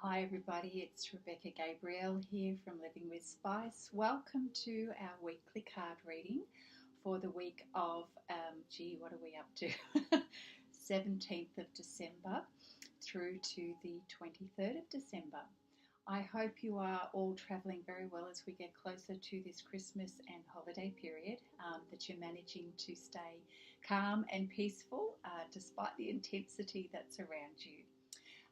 Hi everybody, it's Rebecca Gabrielle here from Living with Spice. Welcome to our weekly card reading for the week of, what are we up to? 17th of December through to the 23rd of December. I hope you are all travelling very well as we get closer to this Christmas and holiday period, that you're managing to stay calm and peaceful despite the intensity that's around you.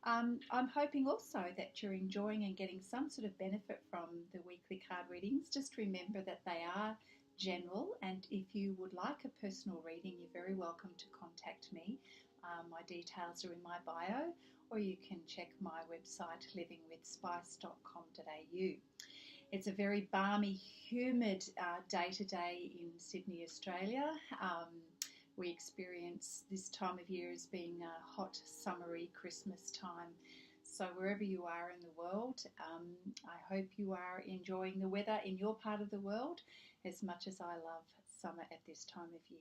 I'm hoping also that you're enjoying and getting some sort of benefit from the weekly card readings. Just remember that they are general, and if you would like a personal reading, you're very welcome to contact me. My details are in my bio, or you can check my website livingwithspice.com.au. It's a very balmy, humid day today in Sydney, Australia. We experience this time of year as being a hot, summery Christmas time. So wherever you are in the world, I hope you are enjoying the weather in your part of the world as much as I love summer at this time of year.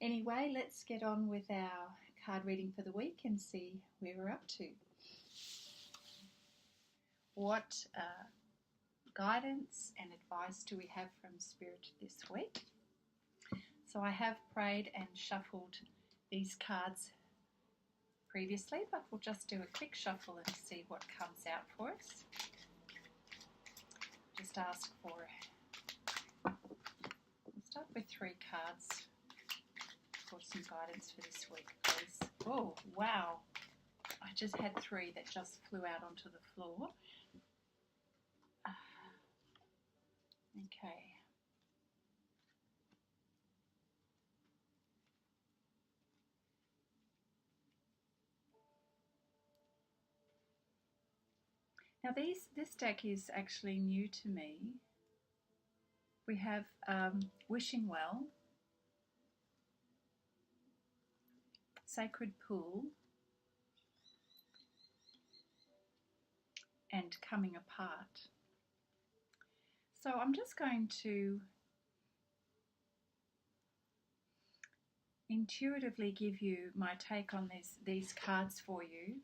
Anyway, let's get on with our card reading for the week and see where we're up to. What guidance and advice do we have from Spirit this week? So I have prayed and shuffled these cards previously, but we'll just do a quick shuffle and see what comes out for us. Just ask for, we'll start with 3 cards for some guidance for this week, please. Oh, wow. I just had 3 that just flew out onto the floor. Okay. Now this deck is actually new to me. We have Wishing Well, Sacred Pool, and Coming Apart. So I'm just going to intuitively give you my take on these cards for you.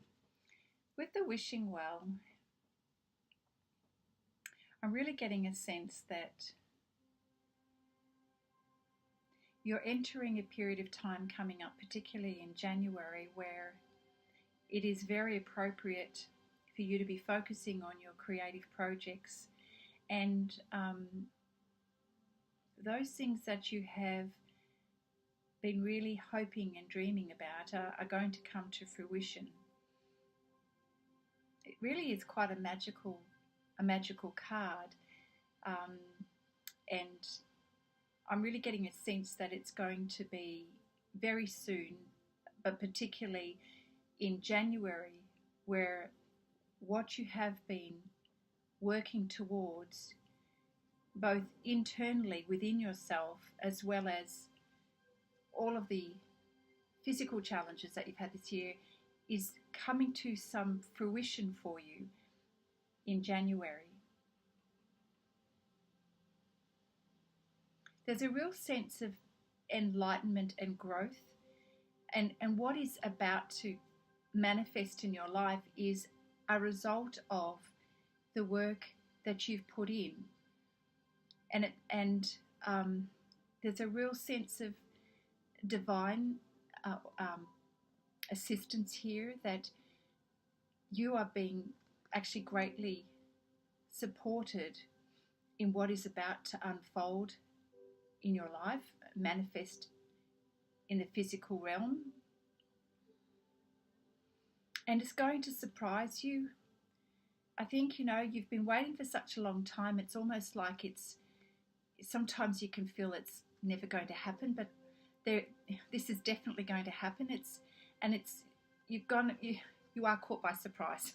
With the Wishing Well, I'm really getting a sense that you're entering a period of time coming up, particularly in January, where it is very appropriate for you to be focusing on your creative projects and those things that you have been really hoping and dreaming about are going to come to fruition. It really is quite a magical card, and I'm really getting a sense that it's going to be very soon, but particularly in January, where what you have been working towards, both internally within yourself as well as all of the physical challenges that you've had this year, is coming to some fruition for you in January. There's a real sense of enlightenment and growth, and what is about to manifest in your life is a result of the work that you've put in, and there's a real sense of divine assistance here, that you are being actually greatly supported in what is about to unfold in your life, manifest in the physical realm, and it's going to surprise you. I think, you've been waiting for such a long time. It's almost like sometimes you can feel it's never going to happen, but this is definitely going to happen. You are caught by surprise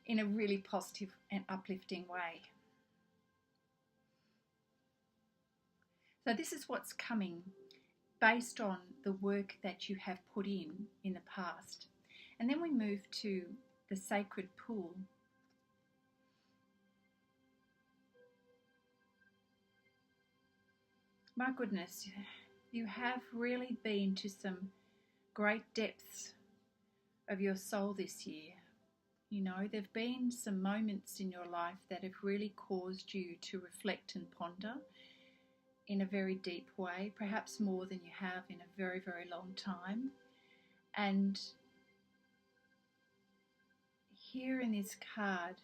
in a really positive and uplifting way. So this is what's coming based on the work that you have put in the past. And then we move to the Sacred Pool. My goodness, you have really been to some great depths of your soul this year. You know, there have been some moments in your life that have really caused you to reflect and ponder in a very deep way, perhaps more than you have in a very, very long time. And here in this card,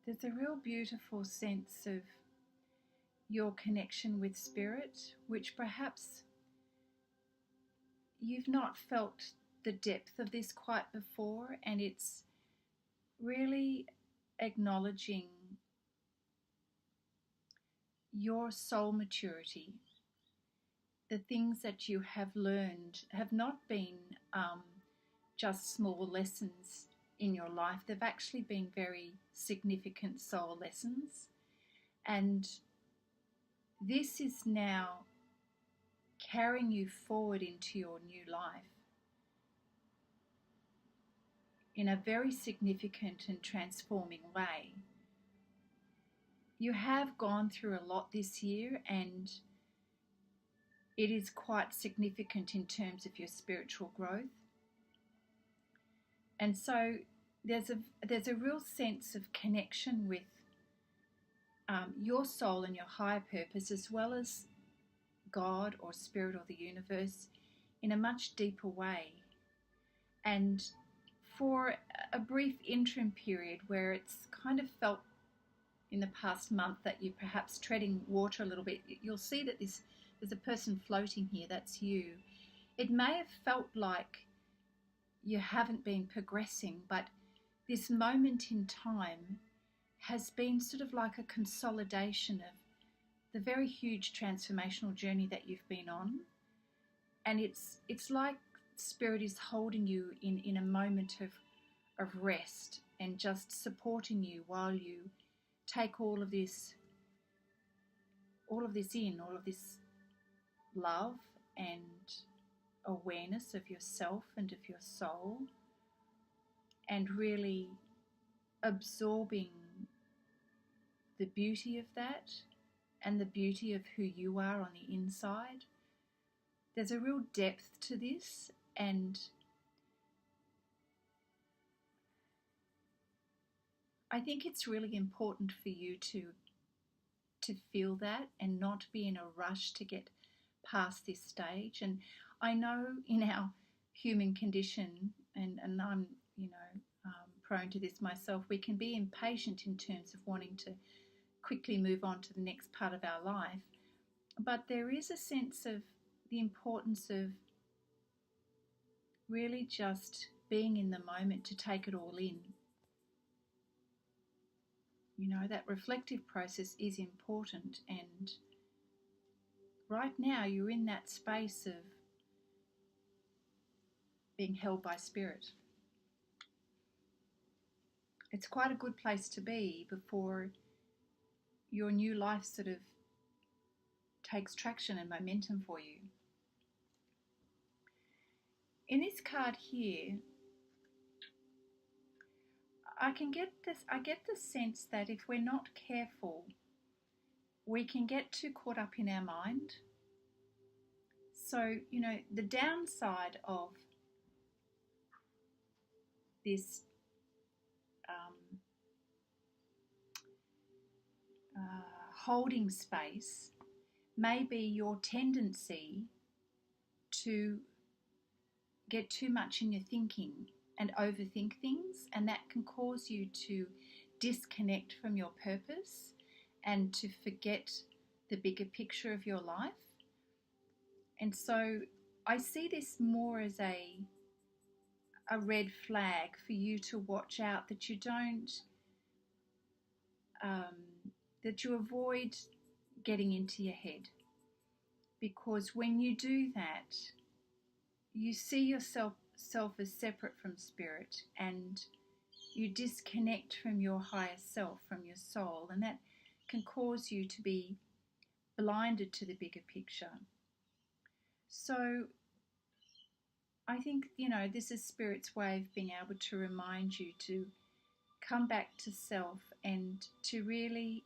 there's a real beautiful sense of your connection with spirit, which perhaps you've not felt the depth of this quite before, and it's really acknowledging your soul maturity. The things that you have learned have not been just small lessons in your life. They've actually been very significant soul lessons. And this is now carrying you forward into your new life in a very significant and transforming way. You have gone through a lot this year, and it is quite significant in terms of your spiritual growth. And so there's a real sense of connection with your soul and your higher purpose, as well as God or spirit or the universe, in a much deeper way. And for a brief interim period where it's kind of felt in the past month that you're perhaps treading water a little bit, you'll see that there's a person floating here, that's you. It may have felt like you haven't been progressing, but this moment in time has been sort of like a consolidation of the very huge transformational journey that you've been on. And it's like Spirit is holding you in a moment of rest and just supporting you while you take all of this in, all of this love and awareness of yourself and of your soul, and really absorbing the beauty of that and the beauty of who you are on the inside. There's a real depth to this, and I think it's really important for you to feel that and not be in a rush to get past this stage. And I know in our human condition, and I'm prone to this myself, we can be impatient in terms of wanting to quickly move on to the next part of our life. But there is a sense of the importance of really just being in the moment to take it all in. You know, that reflective process is important, and right now you're in that space of being held by Spirit. It's quite a good place to be before your new life sort of takes traction and momentum for you. In this card here, I get the sense that if we're not careful, we can get too caught up in our mind. So, you know, the downside of this holding space may be your tendency to get too much in your thinking and overthink things, and that can cause you to disconnect from your purpose and to forget the bigger picture of your life. And so I see this more as a red flag for you to watch out, that you don't that you avoid getting into your head, because when you do that, you see yourself as separate from Spirit, and you disconnect from your higher self, from your soul, and that can cause you to be blinded to the bigger picture. So I think, you know, this is Spirit's way of being able to remind you to come back to self and to really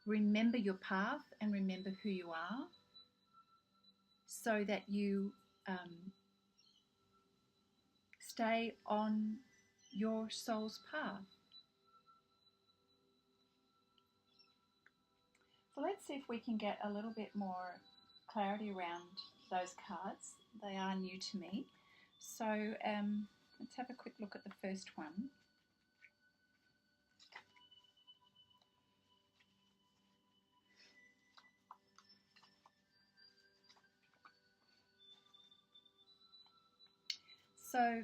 remember your path and remember who you are. so that you stay on your soul's path. So let's see if we can get a little bit more clarity around those cards. They are new to me. So let's have a quick look at the first one. So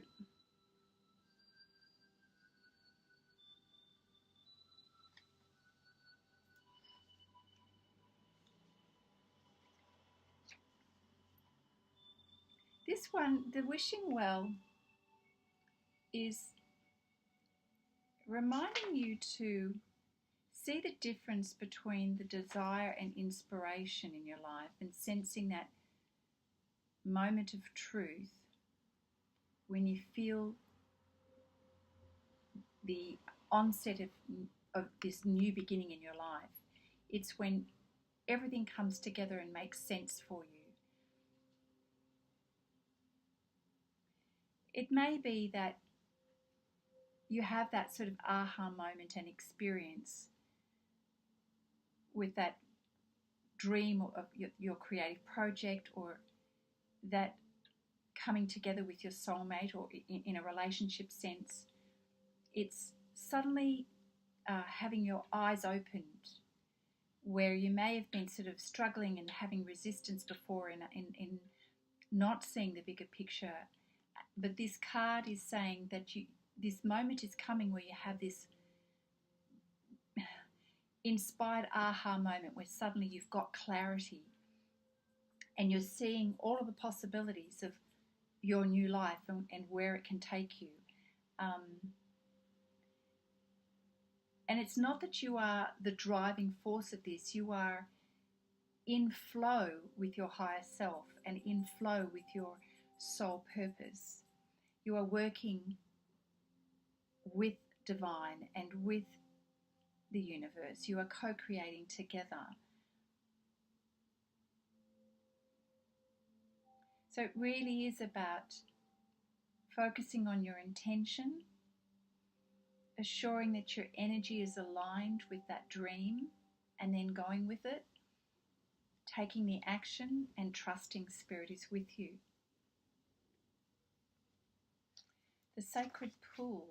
this one, the wishing well, is reminding you to see the difference between the desire and inspiration in your life, and sensing that moment of truth when you feel the onset of this new beginning in your life. It's when everything comes together and makes sense for you. It may be that you have that sort of aha moment and experience with that dream of your creative project, or that coming together with your soulmate, or in a relationship sense. It's suddenly having your eyes opened, where you may have been sort of struggling and having resistance before in not seeing the bigger picture. But this card is saying that this moment is coming where you have this inspired aha moment where suddenly you've got clarity and you're seeing all of the possibilities of your new life and where it can take you. And it's not that you are the driving force of this. You are in flow with your higher self and in flow with your soul purpose. You are working with divine and with the universe. You are co-creating together. So it really is about focusing on your intention, assuring that your energy is aligned with that dream, and then going with it, taking the action and trusting Spirit is with you. The sacred pool.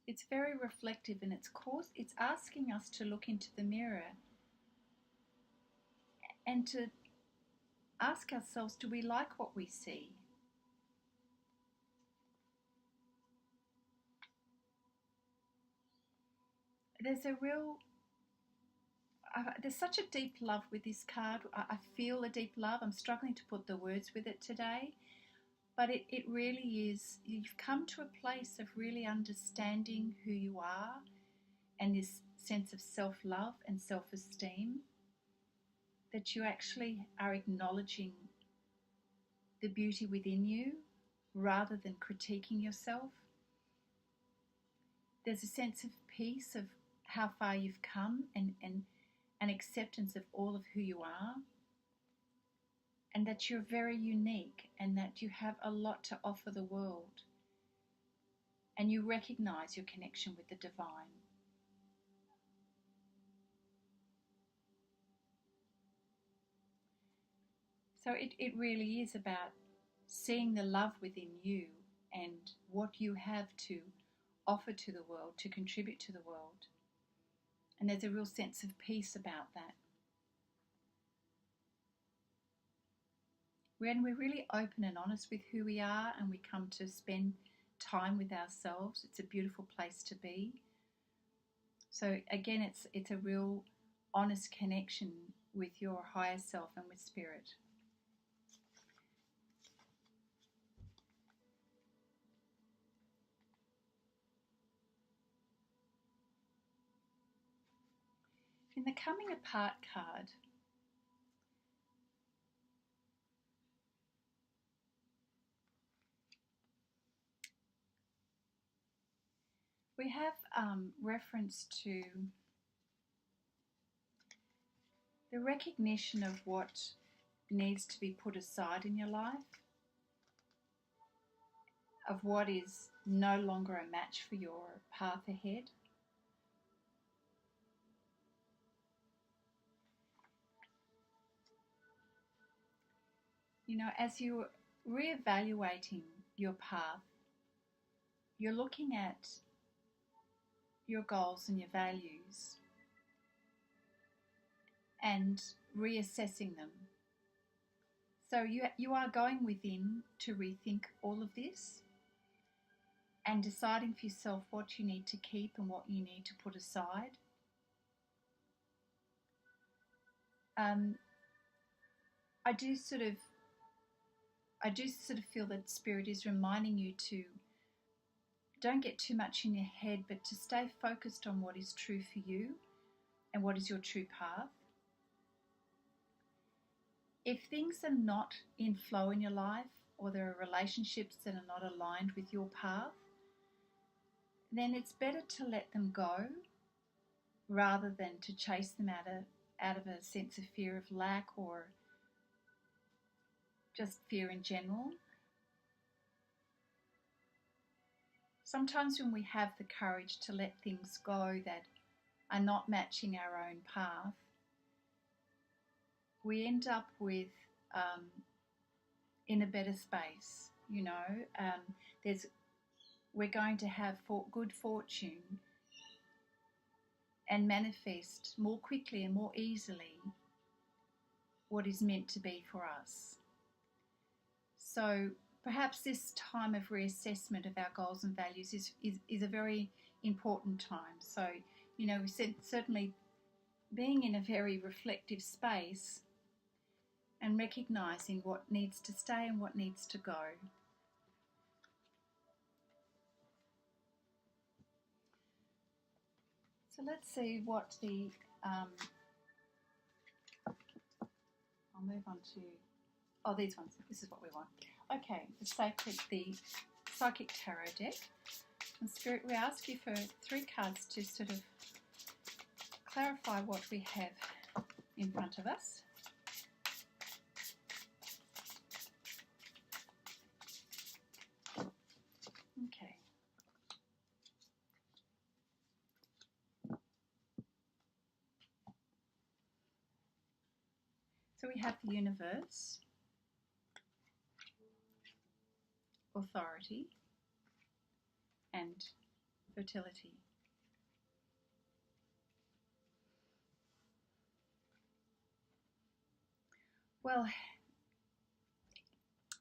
It's very reflective, and it's asking us to look into the mirror and to ask ourselves, do we like what we see? There's such a deep love with this card. I feel a deep love. I'm struggling to put the words with it today. But it really is, you've come to a place of really understanding who you are, and this sense of self-love and self-esteem, that you actually are acknowledging the beauty within you rather than critiquing yourself. There's a sense of peace of how far you've come, and an acceptance of all of who you are, and that you're very unique and that you have a lot to offer the world, and you recognize your connection with the divine. So it really is about seeing the love within you and what you have to offer to the world, to contribute to the world. And there's a real sense of peace about that. When we're really open and honest with who we are, and we come to spend time with ourselves, it's a beautiful place to be. So again, it's a real honest connection with your higher self and with Spirit. In the Coming Apart card, we have reference to The recognition of what needs to be put aside in your life, of what is no longer a match for your path ahead. You know, as you're reevaluating your path, you're looking at your goals and your values and reassessing them. So you are going within to rethink all of this and deciding for yourself what you need to keep and what you need to put aside. I do sort of feel that Spirit is reminding you to don't get too much in your head, but to stay focused on what is true for you and what is your true path. If things are not in flow in your life, or there are relationships that are not aligned with your path, then it's better to let them go rather than to chase them out of a sense of fear of lack or just fear in general. Sometimes when we have the courage to let things go that are not matching our own path, we end up with in a better space. You know, we're going to have good fortune and manifest more quickly and more easily what is meant to be for us. So perhaps this time of reassessment of our goals and values is a very important time. So, you know, we said certainly being in a very reflective space and recognising what needs to stay and what needs to go. So let's see what the, I'll move on to, these ones, this is what we want. Okay, the Psychic Tarot deck. And Spirit, we ask you for 3 cards to sort of clarify what we have in front of us. Okay. So we have the Universe, Authority, and Fertility. Well,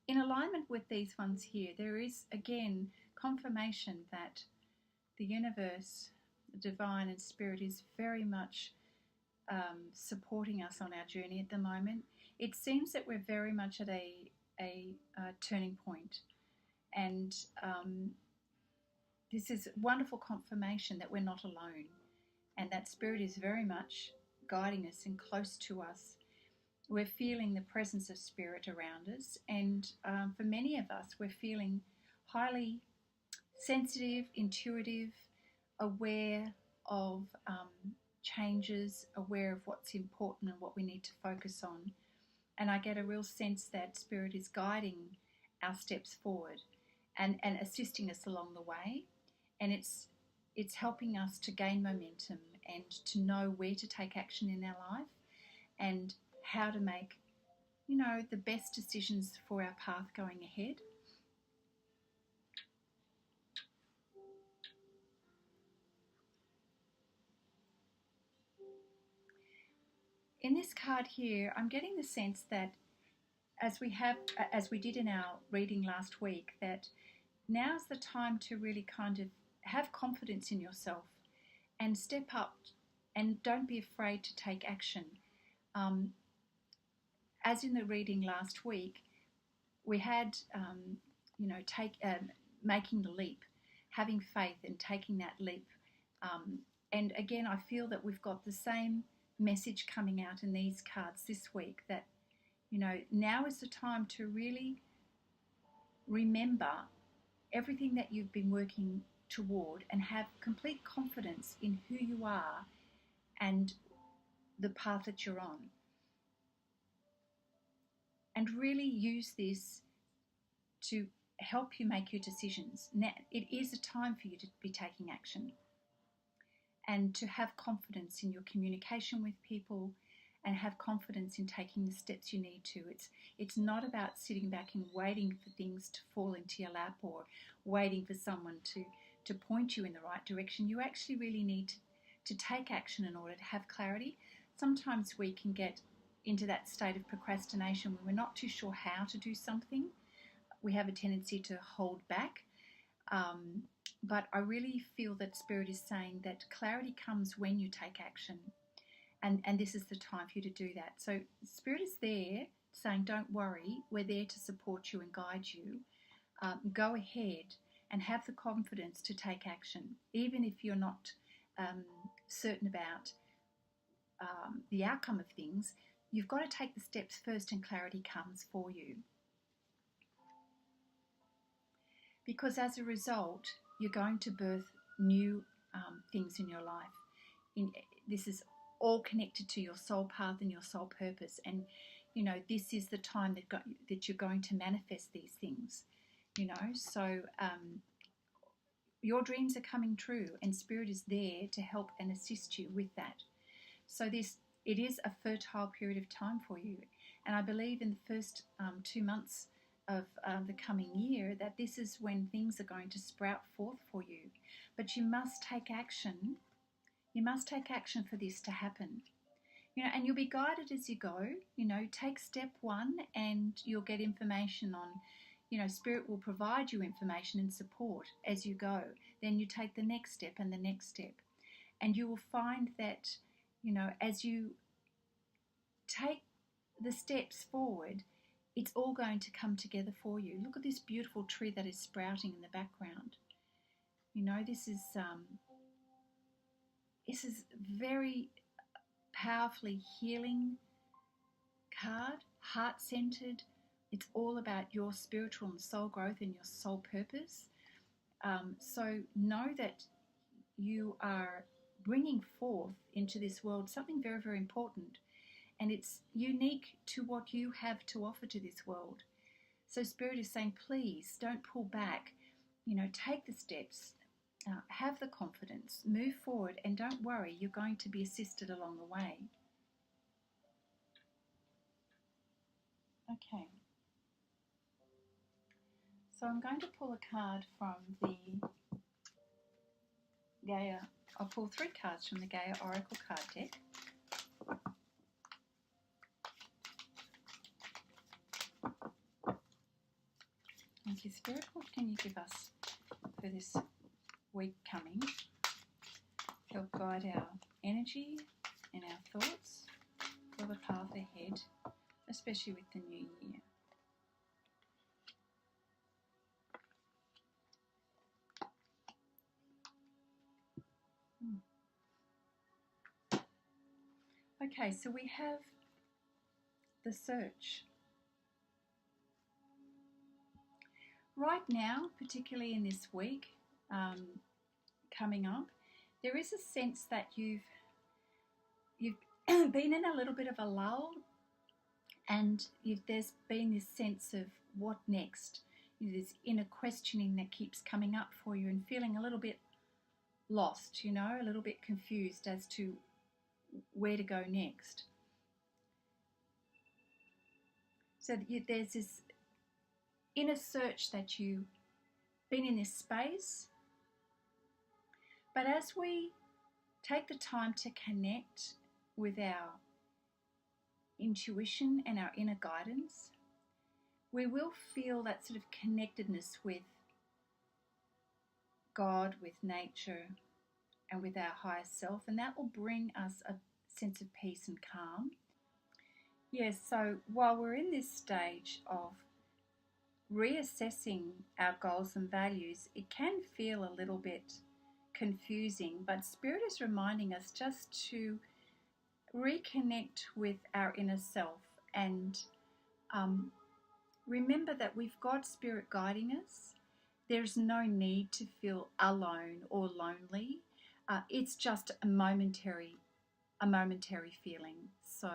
in alignment with these ones here, there is again confirmation that the universe, the divine and spirit is very much supporting us on our journey at the moment. It seems that we're very much at a turning point, and this is wonderful confirmation that we're not alone, and that spirit is very much guiding us and close to us. We're feeling the presence of spirit around us, and for many of us, we're feeling highly sensitive, intuitive, aware of changes, aware of what's important and what we need to focus on. And I get a real sense that spirit is guiding our steps forward and assisting us along the way. And it's helping us to gain momentum and to know where to take action in our life and how to make, you know, the best decisions for our path going ahead. In this card here, I'm getting the sense that as we did in our reading last week, that now's the time to really kind of have confidence in yourself and step up and don't be afraid to take action. As in the reading last week, we had, making the leap, having faith and taking that leap. And again, I feel that we've got the same message coming out in these cards this week, that, you know, now is the time to really remember everything that you've been working toward and have complete confidence in who you are and the path that you're on. and really use this to help you make your decisions. Now, it is a time for you to be taking action and to have confidence in your communication with people and have confidence in taking the steps you need to. It's not about sitting back and waiting for things to fall into your lap or waiting for someone to point you in the right direction. You actually really need to take action in order to have clarity. Sometimes we can get into that state of procrastination where we're not too sure how to do something. We have a tendency to hold back. But I really feel that Spirit is saying that clarity comes when you take action. And this is the time for you to do that. So Spirit is there saying, don't worry, we're there to support you and guide you. Go ahead and have the confidence to take action, even if you're not certain about the outcome of things. You've got to take the steps first and clarity comes for you. Because as a result, you're going to birth new things in your life. This is all connected to your soul path and your soul purpose. And, this is the time that you're going to manifest these things, So your dreams are coming true and Spirit is there to help and assist you with that. So it is a fertile period of time for you. And I believe in the first 2 months of the coming year that this is when things are going to sprout forth for you. But you must take action. You must take action for this to happen. And you'll be guided as you go. Take step 1 and you'll get information on, Spirit will provide you information and support as you go. Then you take the next step and the next step. And you will find that, as you take the steps forward, it's all going to come together for you. Look at this beautiful tree that is sprouting in the background. This is very powerfully healing card, heart-centered. It's all about your spiritual and soul growth and your soul purpose. So know that you are bringing forth into this world something very, very important. And it's unique to what you have to offer to this world. So Spirit is saying, please don't pull back. Take the steps. Have the confidence. Move forward. And don't worry, you're going to be assisted along the way. Okay. So I'm going to pull a card from the Gaia. I'll pull 3 cards from the Gaia Oracle card deck. Thank you, Spirit. What can you give us for this week coming? Help guide our energy and our thoughts for the path ahead, especially with the new year. Okay, so we have the search. Right now, particularly in this week coming up, there is a sense that you've been in a little bit of a lull, and there's been this sense of what next. This inner questioning that keeps coming up for you and feeling a little bit lost, a little bit confused as to where to go next. So there's this inner search that you've been in this space. But as we take the time to connect with our intuition and our inner guidance, we will feel that sort of connectedness with God, with nature, and with our higher self, and that will bring us a sense of peace and calm. Yes, so while we're in this stage of reassessing our goals and values, it can feel a little bit confusing, but Spirit is reminding us just to reconnect with our inner self and remember that we've got Spirit guiding us. There's no need to feel alone or lonely. It's just a momentary a momentary feeling. So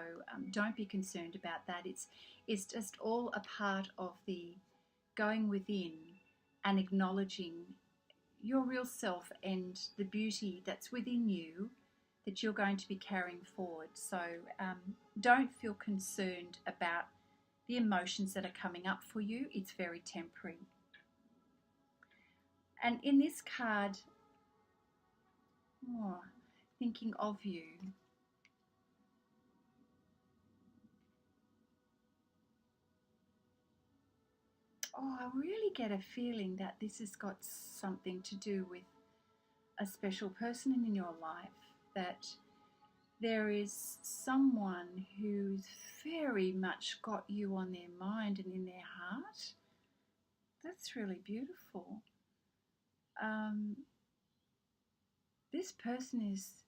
don't be concerned about that. It's just all a part of the going within and acknowledging your real self and the beauty that's within you that you're going to be carrying forward. So don't feel concerned about the emotions that are coming up for you. It's very temporary. And in this card, thinking of you, I really get a feeling that this has got something to do with a special person in your life, that there is someone who's very much got you on their mind and in their heart. That's really beautiful. This person is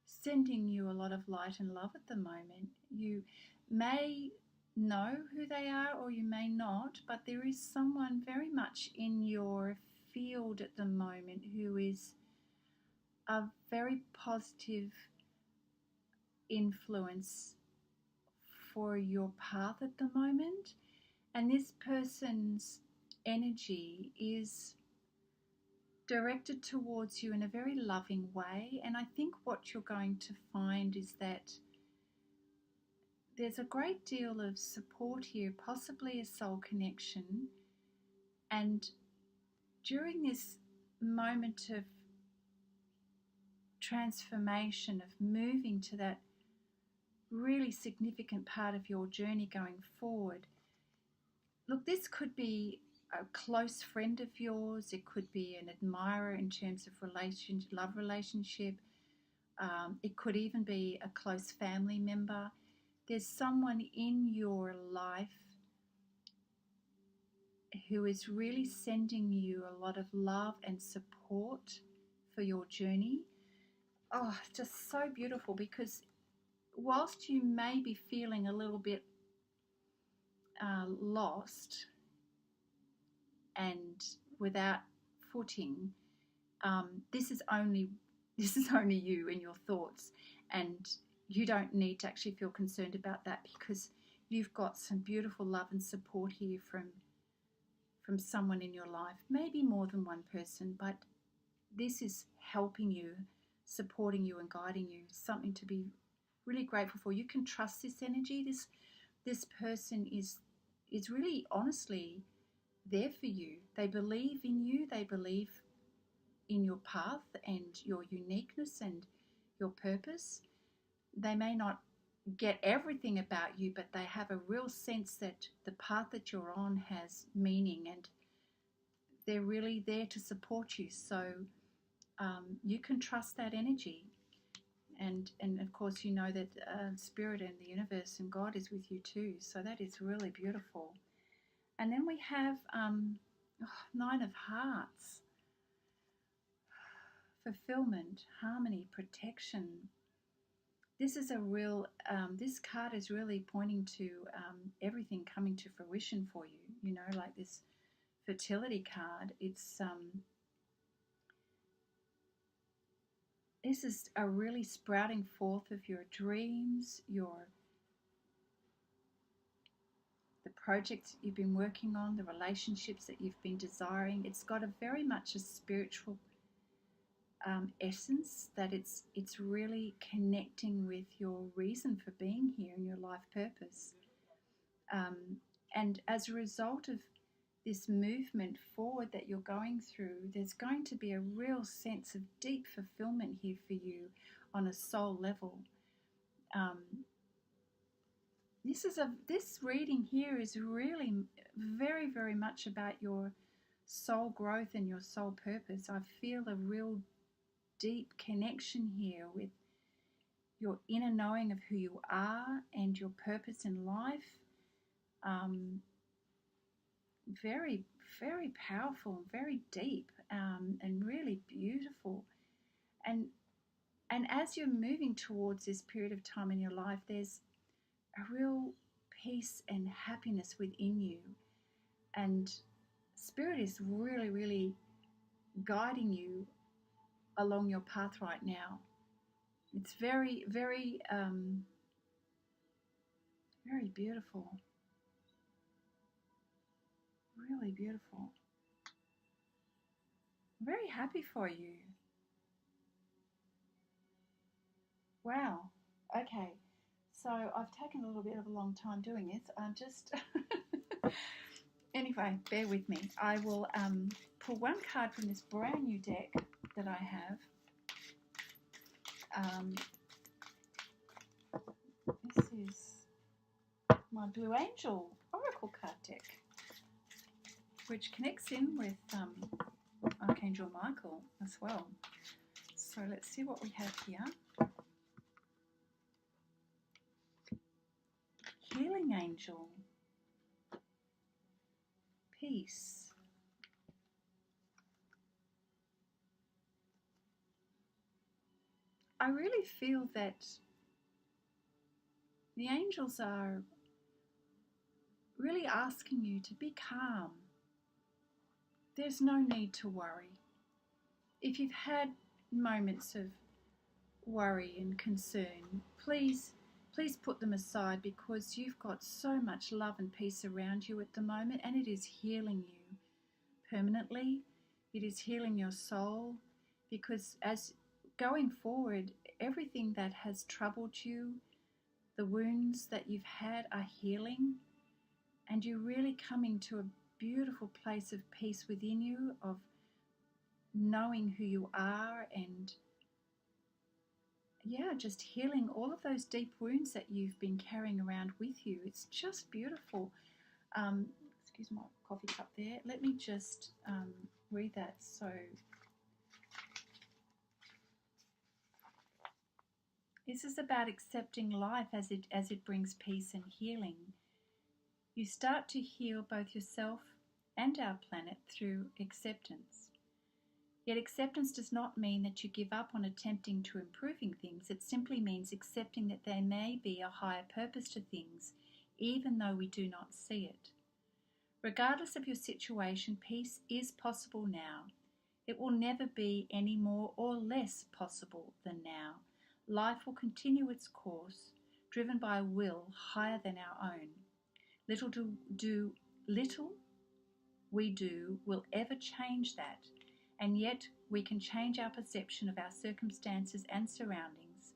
sending you a lot of light and love at the moment. You may know who they are or you may not, but there is someone very much in your field at the moment who is a very positive influence for your path at the moment. And this person's energy is directed towards you in a very loving way. And I think what you're going to find is that there's a great deal of support here, possibly a soul connection. And during this moment of transformation, of moving to that really significant part of your journey going forward, look, this could be a close friend of yours. It could be an admirer in terms of love relationship. It could even be a close family member. There's someone in your life who is really sending you a lot of love and support for your journey. Just so beautiful, because whilst you may be feeling a little bit lost and without footing, this is only you and your thoughts, and you don't need to actually feel concerned about that, because you've got some beautiful love and support here from someone in your life, maybe more than one person, but this is helping you, supporting you and guiding you, something to be really grateful for. You can trust this energy. This person is really honestly there for you. They believe in you. They believe in your path and your uniqueness and your purpose. They may not get everything about you, but they have a real sense that the path that you're on has meaning, and they're really there to support you. So you can trust that energy. And of course, you know that Spirit and the universe and God is with you too. So that is really beautiful. And then we have Nine of Hearts. Fulfillment, harmony, protection. This is a real, this card is really pointing to everything coming to fruition for you. You know, like this fertility card. This is a really sprouting forth of your dreams, the projects that you've been working on, the relationships that you've been desiring. It's got a very much a spiritual essence, that it's really connecting with your reason for being here and your life purpose. And as a result of this movement forward that you're going through, there's going to be a real sense of deep fulfillment here for you on a soul level. This reading here is really very, very much about your soul growth and your soul purpose. I feel a real deep connection here with your inner knowing of who you are and your purpose in life. Very, very powerful, very deep, and really beautiful. And as you're moving towards this period of time in your life, there's a real peace and happiness within you. And Spirit is really, really guiding you along your path right now. It's very, very, very beautiful. Really beautiful. I'm very happy for you. Wow. Okay. So I've taken a little bit of a long time doing this. I'm just anyway, bear with me. I will pull one card from this brand new deck that I have. This is my Blue Angel Oracle card deck, which connects in with Archangel Michael as well. So let's see what we have here. Healing Angel. Peace. I really feel that the angels are really asking you to be calm. There's no need to worry. If you've had moments of worry and concern, please put them aside, because you've got so much love and peace around you at the moment, and it is healing you permanently. It is healing your soul, because as going forward, everything that has troubled you, the wounds that you've had are healing, and you're really coming to a beautiful place of peace within you, of knowing who you are, and just healing all of those deep wounds that you've been carrying around with you. It's just beautiful. Excuse my coffee cup there. Let me just read that. So this is about accepting life as it brings peace and healing. You start to heal both yourself and our planet through acceptance. Yet acceptance does not mean that you give up on attempting to improving things. It simply means accepting that there may be a higher purpose to things, even though we do not see it. Regardless of your situation, peace is possible now. It will never be any more or less possible than now. Life will continue its course, driven by a will higher than our own. Little we do will ever change that, and yet we can change our perception of our circumstances and surroundings,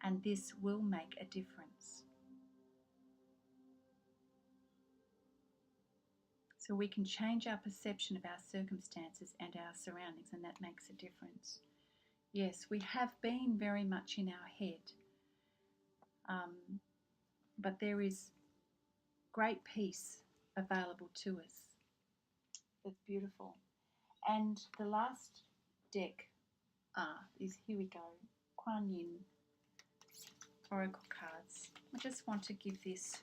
and this will make a difference. So we can change our perception of our circumstances and our surroundings, and that makes a difference. Yes, we have been very much in our head, but there is great peace available to us. That's beautiful. And the last deck is, here we go, Kuan Yin Oracle cards. I just want to give this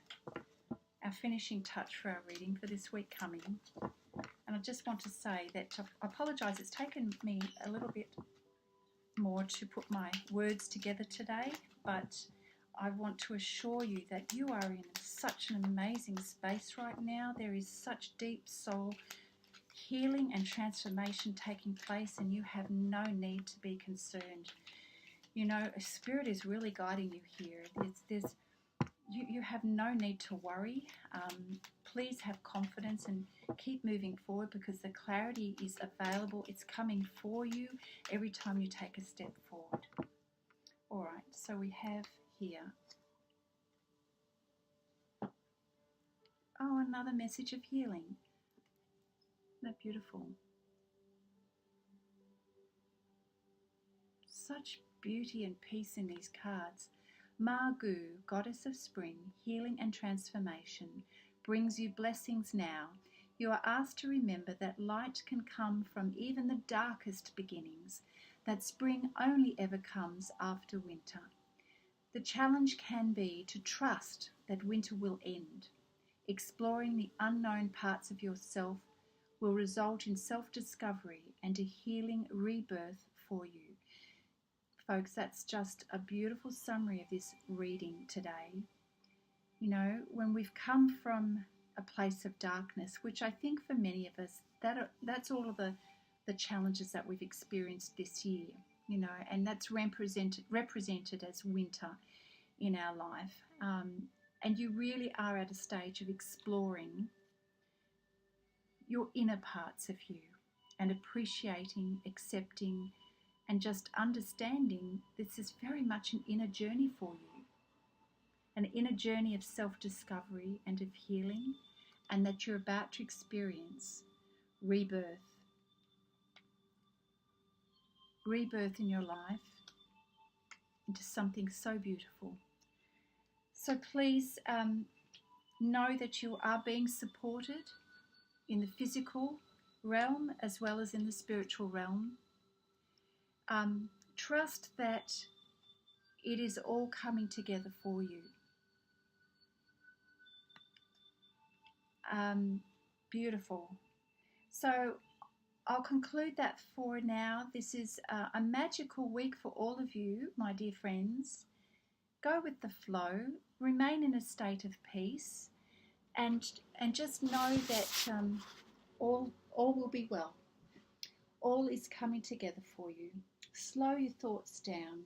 our finishing touch for our reading for this week coming. And I just want to say that I apologise, it's taken me a little bit more to put my words together today, but I want to assure you that you are in such an amazing space right now. There is such deep soul healing and transformation taking place, and you have no need to be concerned. You know, Spirit is really guiding you here. You have no need to worry. Please have confidence and keep moving forward, because the clarity is available. It's coming for you every time you take a step forward. All right, so we have here, oh, another message of healing. Isn't that beautiful? Such beauty and peace in these cards. Margu, goddess of spring, healing and transformation, brings you blessings now. You are asked to remember that light can come from even the darkest beginnings, that spring only ever comes after winter. The challenge can be to trust that winter will end. Exploring the unknown parts of yourself will result in self-discovery and a healing rebirth for you. Folks, that's just a beautiful summary of this reading today. You know, when we've come from a place of darkness, which I think for many of us, that's all of the challenges that we've experienced this year. and that's represented as winter in our life. And you really are at a stage of exploring your inner parts of you and appreciating, accepting, and just understanding this is very much an inner journey for you, an inner journey of self-discovery and of healing, and that you're about to experience rebirth in your life into something so beautiful. So please know that you are being supported in the physical realm as well as in the spiritual realm. Trust that it is all coming together for you. Beautiful. So I'll conclude that for now. This is a magical week for all of you, my dear friends. Go with the flow, remain in a state of peace, and just know that all will be well. All is coming together for you. Slow your thoughts down.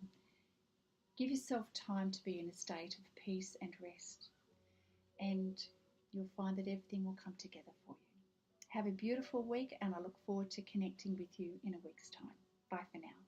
Give yourself time to be in a state of peace and rest, and you'll find that everything will come together for you. Have a beautiful week, and I look forward to connecting with you in a week's time. Bye for now.